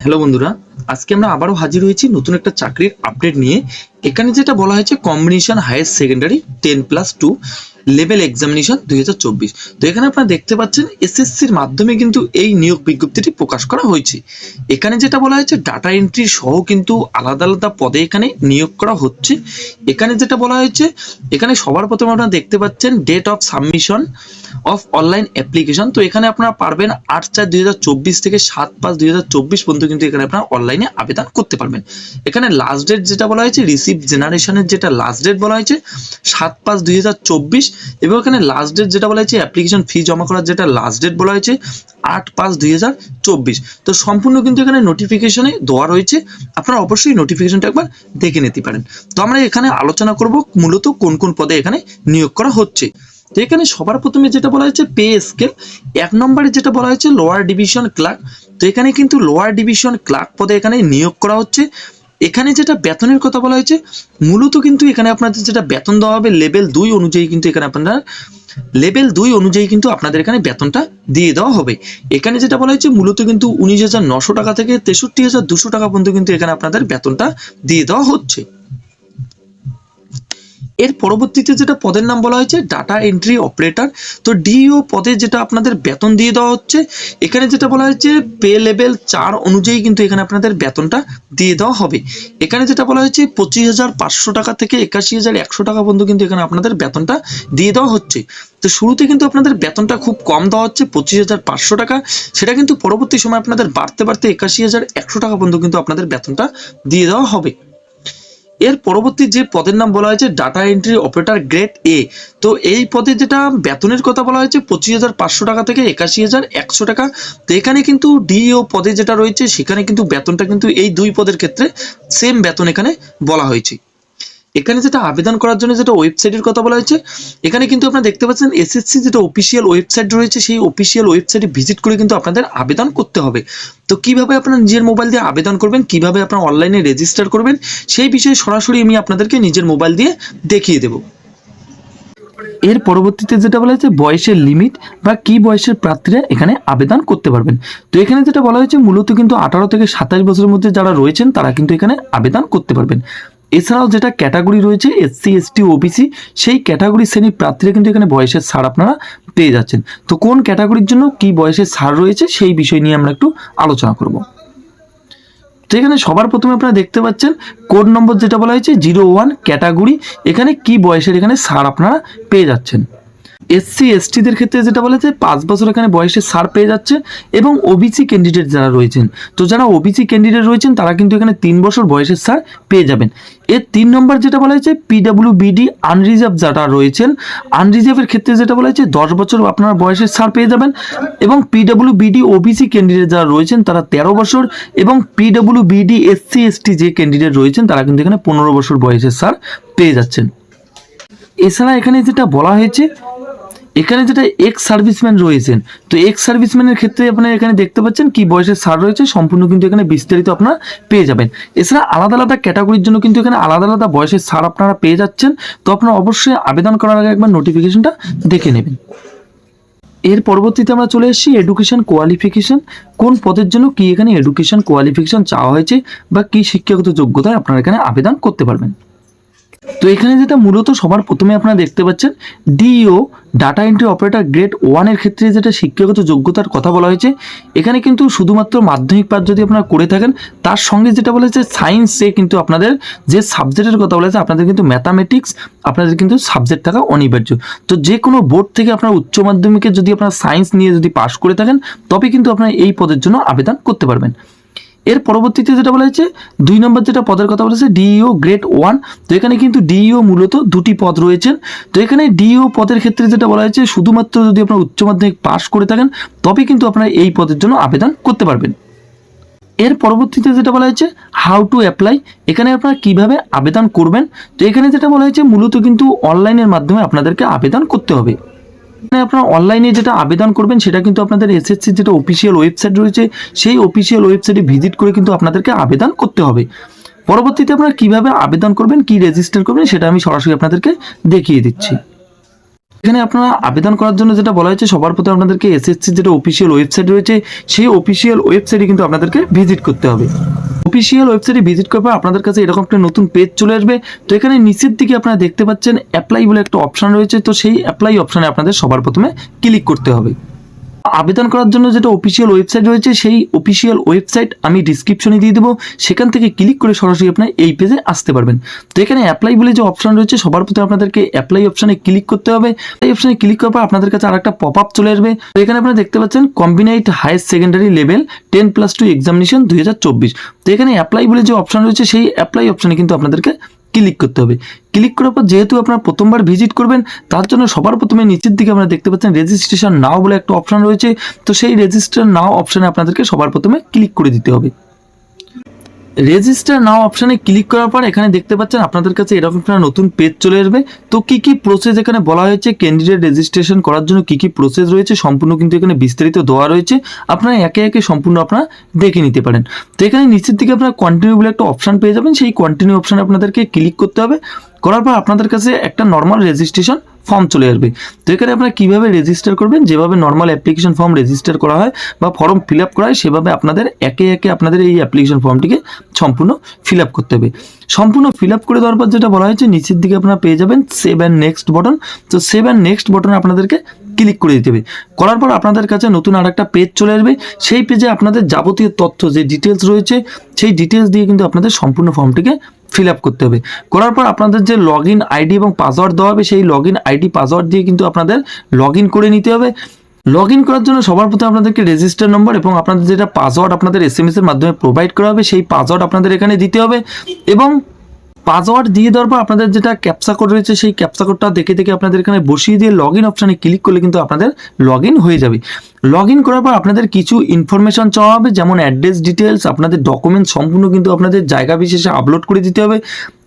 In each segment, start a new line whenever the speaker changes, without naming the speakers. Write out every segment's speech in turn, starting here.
Hello বন্ধুরা, আজকে আমরা আবারও হাজির হয়েছি নতুন একটা চাকরির আপডেট নিয়ে। এখানে যেটা বলা হয়েছে combination higher secondary 10+2 level examination 2024। তো এখানে আপনারা দেখতে পাচ্ছেন এসএসসির মাধ্যমে কিন্তু এই নিয়োগ বিজ্ঞপ্তিটি প্রকাশ করা হয়েছে। এখানে যেটা বলা হয়েছে ডাটা এন্ট্রি সহ কিন্তু আলাদা আলাদা পদে এখানে নিয়োগ করা হচ্ছে। এখানে যেটা বলা হয়েছে, এখানে সবার প্রথমে আপনারা দেখতে পাচ্ছেন date of submission of online application. তো এখানে আপনারা পারবেন 8/4/2024 থেকে 7/5/2024 পর্যন্ত কিন্তু এখানে আপনারা অনলাইনে আবেদন করতে পারবেন। এখানে লাস্ট ডেট যেটা বলা হয়েছে রিসিভ জেনারেশনের যেটা লাস্ট ডেট বলা হয়েছে 7/5/2024, এবং এখানে লাস্ট ডেট যেটা বলা হয়েছে অ্যাপ্লিকেশন ফি জমা করার যেটা লাস্ট ডেট বলা হয়েছে 8/5/2024। তো সম্পূর্ণ কিন্তু এখানে নোটিফিকেশনে দেওয়া রয়েছে, আপনারা অবশ্যই নোটিফিকেশনটা একবার দেখে নিতে পারেন। তো আমরা এখানে আলোচনা করব মূলত কোন কোন পদে এখানে নিয়োগ করা হচ্ছে। তো এখানে সবার প্রথমে যেটা বলা হয়েছে পে স্কেল 1 নম্বরে যেটা বলা হয়েছে লোয়ার ডিভিশন ক্লার্ক। তো এখানে কিন্তু লোয়ার ডিভিশন ক্লার্ক পদে এখানে নিয়োগ করা হচ্ছে। এখানে যেটা বেতনের কথা বলা হয়েছে মূলত কিন্তু এখানে আপনাদের যেটা বেতন দেওয়া হবে লেভেল 2 অনুযায়ী কিন্তু এখানে আপনারা লেভেল 2 অনুযায়ী কিন্তু আপনাদের এখানে বেতনটা দিয়ে দেওয়া হবে। এখানে যেটা বলা হয়েছে মূলত কিন্তু 19,900 টাকা থেকে 63,200 টাকা পর্যন্ত কিন্তু এখানে আপনাদের বেতনটা দিয়ে দেওয়া হচ্ছে। এর পরবর্তীতে যেটা পদের নাম বলা হয়েছে ডাটা এন্ট্রি অপারেটর। তো ডিইও পদে যেটা আপনাদের বেতন দিয়ে দেওয়া হচ্ছে, এখানে যেটা বলা হয়েছে পে লেভেল 4 অনুযায়ী কিন্তু এখানে আপনাদের বেতনটা দিয়ে দেওয়া হবে। এখানে যেটা বলা হয়েছে 25,500 টাকা থেকে 81,100 টাকা পর্যন্ত কিন্তু এখানে আপনাদের বেতনটা দিয়ে দেওয়া হচ্ছে। তো শুরুতে কিন্তু আপনাদের বেতনটা খুব কম দেওয়া হচ্ছে 25,500 টাকা, সেটা কিন্তু পরবর্তী সময় আপনাদের বাড়তে বাড়তে 81,100 টাকা পর্যন্ত কিন্তু আপনাদের বেতনটা দিয়ে দেওয়া হবে। এর পরবর্তী যে পদের নাম বলা হয়েছে data entry operator grade A. তো এই পদে যেটা বেতনের কথা বলা হয়েছে 25,500 টাকা থেকে 81,100 টাকা। তো এখানে কিন্তু ডিও পদে যেটা রয়েছে সেখানে কিন্তু বেতনটা কিন্তু এই দুই পদের ক্ষেত্রে সেম বেতন এখানে বলা হয়েছে। এখানে যেটা আবেদন করার জন্য যেটা ওয়েবসাইটের কথা বলা হয়েছে, এখানে কিন্তু আপনারা দেখতে পাচ্ছেন এসএসসি যেটা অফিসিয়াল ওয়েবসাইট রয়েছে সেই অফিসিয়াল ওয়েবসাইটে ভিজিট করে কিন্তু আপনাদের আবেদন করতে হবে। তো কিভাবে আপনারা নিজের মোবাইল দিয়ে আবেদন করবেন, কিভাবে আপনারা অনলাইনে রেজিস্টার করবেন, সেই বিষয়ে সরাসরি আমি আপনাদেরকে নিজের মোবাইল দিয়ে দেখিয়ে দেব। এর পরবর্তীতে যেটা বলা হয়েছে বয়সের লিমিট বা কি বয়সের প্রার্থীরা এখানে আবেদন করতে পারবেন। তো এখানে যেটা বলা হয়েছে মূলত কিন্তু 18 থেকে 27 বছরের মধ্যে যারা রয়েছেন তারা কিন্তু এখানে আবেদন করতে পারবেন। এছাড়াও যেটা ক্যাটাগরি রয়েছে এসসি এসটি ওবিসি, সেই ক্যাটাগরি শ্রেণীর প্রার্থীরা কিন্তু এখানে বয়সের ছাড় আপনারা পেয়ে যাচ্ছেন। তো কোন ক্যাটাগরির জন্য কি বয়সের ছাড় রয়েছে সেই বিষয় নিয়ে আমরা একটু আলোচনা করব। তো এখানে সবার প্রথমে আপনারা দেখতে পাচ্ছেন কোড নম্বর যেটা বলা হয়েছে 01 ক্যাটাগরি, এখানে কি বয়সের এখানে ছাড় আপনারা পেয়ে যাচ্ছেন। এসসি এসটিদের ক্ষেত্রে যেটা বলা হয়েছে 5 বছর এখানে বয়সের ছাড় পেয়ে যাচ্ছে, এবং ওবিসি ক্যান্ডিডেট যারা রয়েছেন, তো যারা ওবিসি ক্যান্ডিডেট রয়েছেন তারা কিন্তু এখানে 3 বছর বয়সের ছাড় পেয়ে যাবেন। এর 3 নম্বর যেটা বলা হয়েছে পিডব্লিউবিডি আনরিজার্ভ যারা রয়েছেন, আনরিজার্ভের ক্ষেত্রে যেটা বলা হয়েছে 10 বছর আপনারা বয়সের ছাড় পেয়ে যাবেন, এবং পিডব্লিউবিডি ওবিসি ক্যান্ডিডেট যারা রয়েছেন তারা 13 বছর, এবং পিডব্লিউবিডি এসসি এসটি যে ক্যান্ডিডেট রয়েছেন তারা কিন্তু এখানে 15 বছর বয়সের ছাড় পেয়ে যাচ্ছেন। এছাড়া এখানে যেটা বলা হয়েছে, এখানে যেটা এক্স সার্ভিসম্যান রয়েছেন, তো এক্স সার্ভিসম্যানের ক্ষেত্রে আপনারা এখানে দেখতে পাচ্ছেন কি বয়সের ছাড় রয়েছে, সম্পূর্ণ কিন্তু এখানে বিস্তারিত আপনারা পেয়ে যাবেন। এছাড়া আলাদা আলাদা ক্যাটাগরির জন্য কিন্তু এখানে আলাদা আলাদা বয়সের ছাড় আপনারা পেয়ে যাচ্ছেন। তো আপনারা অবশ্যই আবেদন করার আগে একবার নোটিফিকেশনটা দেখে নেবেন। এর পরবর্তীতে আমরা চলে এসেছি এডুকেশন কোয়ালিফিকেশন, কোন পদের জন্য কি এখানে এডুকেশন কোয়ালিফিকেশন চাওয়া হয়েছে বা কি শিক্ষাগত যোগ্যতায় আপনারা এখানে আবেদন করতে পারবেন। তো এখানে যেটা মূলত সবার প্রথমে আপনারা দেখতে পাচ্ছেন DEO data entry operator grade 1 এর ক্ষেত্রে যেটা শিক্ষাগত যোগ্যতার কথা বলা হয়েছে, এখানে কিন্তু শুধুমাত্র মাধ্যমিক পাস যদি আপনারা করে থাকেন, তার সঙ্গে যেটা বলা হয়েছে সায়েন্সে কিন্তু আপনাদের যে সাবজেক্টের কথা বলা হয়েছে আপনাদের কিন্তু ম্যাথামেটিক্স আপনাদের কিন্তু সাবজেক্ট থাকা অনিবার্য। তো যে কোনো বোর্ড থেকে আপনার উচ্চ মাধ্যমিকে যদি আপনারা সায়েন্স নিয়ে যদি পাস করে থাকেন তবে কিন্তু আপনারা এই পদের জন্য আবেদন করতে পারবেন। এর পরবর্তীতে যেটা বলা হয়েছে 2 নম্বর যেটা পদের কথা বলেছে ডিইও গ্রেড 1। তো এখানে কিন্তু ডিইও মূলত দুটি পদ রয়েছেন। তো এখানে ডিইও পদের ক্ষেত্রে যেটা বলা হয়েছে শুধুমাত্র যদি আপনারা উচ্চ মাধ্যমিক পাস করে থাকেন তবে কিন্তু আপনারা এই পদের জন্য আবেদন করতে পারবেন। এর পরবর্তীতে যেটা বলা হয়েছে হাউ টু অ্যাপ্লাই, এখানে আপনারা কিভাবে আবেদন করবেন। তো এখানে যেটা বলা হয়েছে মূলত কিন্তু অনলাইনের মাধ্যমে আপনাদেরকে আবেদন করতে হবে। আপনারা অনলাইনে যেটা আবেদন করবেন সেটা কিন্তু আপনাদের এসএসসি যেটা অফিসিয়াল ওয়েবসাইট রয়েছে সেই অফিসিয়াল ওয়েবসাইটে ভিজিট করে কিন্তু আপনাদেরকে আবেদন করতে হবে। পরবর্তীতে আপনারা কিভাবে আবেদন করবেন, কি রেজিস্টার করবেন সেটা আমি সরাসরি আপনাদেরকে দেখিয়ে দিচ্ছি। এখানে আপনারা আবেদন করার জন্য যেটা বলা হয়েছে, সবার প্রথমে আপনাদেরকে এসএসসি যেটা অফিসিয়াল ওয়েবসাইট রয়েছে সেই অফিসিয়াল ওয়েবসাইটে কিন্তু আপনাদেরকে ভিজিট করতে হবে। অফিসিয়াল ওয়েবসাইটে ভিজিট করার পর আপনাদের কাছে এরকম একটা নতুন পেজ চলে আসবে। তো এখানে নিচের দিকে আপনারা দেখতে পাচ্ছেন অ্যাপ্লাই বলে একটা অপশন রয়েছে। তো সেই অ্যাপ্লাই অপশনে আপনাদের সবার প্রথমে ক্লিক করতে হবে। আবেদন করার জন্য যেটা অফিসিয়াল ওয়েবসাইট রয়েছে সেই অফিসিয়াল ওয়েবসাইট আমি ডিসক্রিপশনে দিয়ে দেবো, সেখান থেকে ক্লিক করে সরাসরি আপনার এই পেজে আসতে পারবেন। তো এখানে অ্যাপ্লাই বলে যে অপশন রয়েছে, সবার প্রথমে আপনাদেরকে অ্যাপ্লাই অপশনে ক্লিক করতে হবে। এই অপশনে ক্লিক করার পর আপনাদের কাছে আরেকটা পপ আপ চলে আসবে। তো এখানে আপনারা দেখতে পাচ্ছেন কম্বিনাইট হায়ার সেকেন্ডারি লেভেল 10+2 এক্সামিনেশন 2024। তো এখানে অ্যাপ্লাই বলে যে অপশন রয়েছে সেই অ্যাপ্লাই অপশনে কিন্তু আপনাদেরকে ক্লিক করতে হবে। ক্লিক করার পর যেহেতু আপনারা প্রথমবার ভিজিট করবেন, তার জন্য সবার প্রথমে নিচের দিকে আপনারা দেখতে পাচ্ছেন রেজিস্ট্রেশন নাও বলে একটা অপশন রয়েছে। তো সেই রেজিস্টার নাও অপশনে আপনাদেরকে সবার প্রথমে ক্লিক করে দিতে হবে। রেজিস্টার নাও অপশনে ক্লিক করার পর এখানে দেখতে পাচ্ছেন আপনাদের কাছে এরকম একটা নতুন পেজ চলে আসবে। তো কি কি প্রসেস এখানে বলা হয়েছে, ক্যান্ডিডেট রেজিস্ট্রেশন করার জন্য কি কি প্রসেস রয়েছে সম্পূর্ণ কিন্তু এখানে বিস্তারিত দেওয়া রয়েছে। আপনারা একে একে সম্পূর্ণ আপনারা দেখে নিতে পারেন। তো এখানে নিচের দিকে আপনারা কন্টিনিউ বলে একটা অপশন পেয়ে যাবেন, সেই কন্টিনিউ অপশনে আপনাদেরকে ক্লিক করতে হবে। করার পর আপনাদের কাছে একটা নর্মাল রেজিস্ট্রেশন ফর্ম চলে আসবে। তো এখানে আপনারা কীভাবে রেজিস্টার করবেন, যেভাবে নর্মাল অ্যাপ্লিকেশন ফর্ম রেজিস্টার করা হয় বা ফর্ম ফিল আপ করা হয়, সেভাবে আপনাদের একে একে আপনাদের এই অ্যাপ্লিকেশন ফর্মটিকে সম্পূর্ণ ফিল আপ করতে হবে। সম্পূর্ণ ফিল আপ করে দেওয়ার পর যেটা বলা হয়েছে, নিচের দিকে আপনারা পেয়ে যাবেন সেভ অ্যান্ড নেক্সট বটন। তো সেভ অ্যান্ড নেক্সট বটনে আপনাদেরকে ক্লিক করে দিতে হবে। করার পর আপনাদের কাছে নতুন আরেকটা পেজ চলে আসবে। সেই পেজে আপনাদের যাবতীয় তথ্য যে ডিটেলস রয়েছে সেই ডিটেলস দিয়ে কিন্তু আপনাদের সম্পূর্ণ ফর্মটিকে ফিল আপ করতে হবে। করার পর আপনাদের যে লগ ইন আইডি এবং পাসওয়ার্ড দেওয়া হবে, সেই লগ ইন আইডি পাসওয়ার্ড দিয়ে কিন্তু আপনাদের লগ ইন করে নিতে হবে। লগ ইন করার জন্য সবার প্রথমে আপনাদেরকে রেজিস্টার নম্বর এবং আপনাদের যেটা পাসওয়ার্ড আপনাদের এসএমএস এর মাধ্যমে প্রোভাইড করা হবে সেই পাসওয়ার্ড আপনাদের এখানে দিতে হবে। এবং পাসওয়ার্ড দিয়ে দেওয়ার পর আপনাদের যেটা ক্যাপচা কোড রয়েছে সেই ক্যাপচা কোডটা দেখে দেখে আপনাদের এখানে বসিয়ে দিয়ে লগ ইন অপশানে ক্লিক করলে কিন্তু আপনাদের লগ ইন হয়ে যাবে। লগ ইন করার পর আপনাদের কিছু ইনফরমেশন চাওয়া হবে, যেমন অ্যাড্রেস ডিটেলস, আপনাদের ডকুমেন্ট সম্পূর্ণ কিন্তু আপনাদের জায়গা বিশেষে আপলোড করে দিতে হবে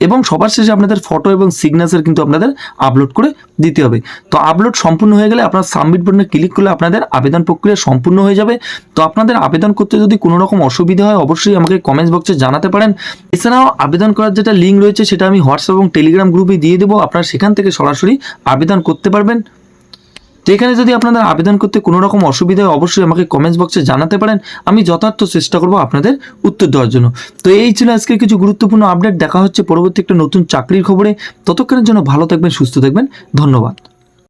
এবং সবার শেষে আপনাদের ফটো এবং সিগনেচার কিন্তু আপনাদের আপলোড করে দিতে হবে। তো আপলোড সম্পূর্ণ হয়ে গেলে আপনার সাবমিট বাটনে ক্লিক করলে আপনাদের আবেদন প্রক্রিয়া সম্পূর্ণ হয়ে যাবে। তো আপনাদের আবেদন করতে যদি কোনো রকম অসুবিধা হয় অবশ্যই আমাকে কমেন্টস বক্সে জানাতে পারেন। এছাড়াও আবেদন করার যেটা লিঙ্ক রয়েছে সেটা আমি হোয়াটসঅ্যাপ এবং টেলিগ্রাম গ্রুপে দিয়ে দেবো, আপনারা সেখান থেকে সরাসরি আবেদন করতে পারবেন। তো এখানে যদি আপনাদের আবেদন করতে কোনো রকম অসুবিধা হয় অবশ্যই আমাকে কমেন্টস বক্সে জানাতে পারেন, আমি যথার্থ চেষ্টা করব আপনাদের উত্তর দেওয়ার জন্য। তো এই ছিল আজকে কিছু গুরুত্বপূর্ণ আপডেট। দেখা হচ্ছে পরবর্তী একটা নতুন চাকরির খবরে। ততক্ষণের জন্য ভালো থাকবেন, সুস্থ থাকবেন, ধন্যবাদ।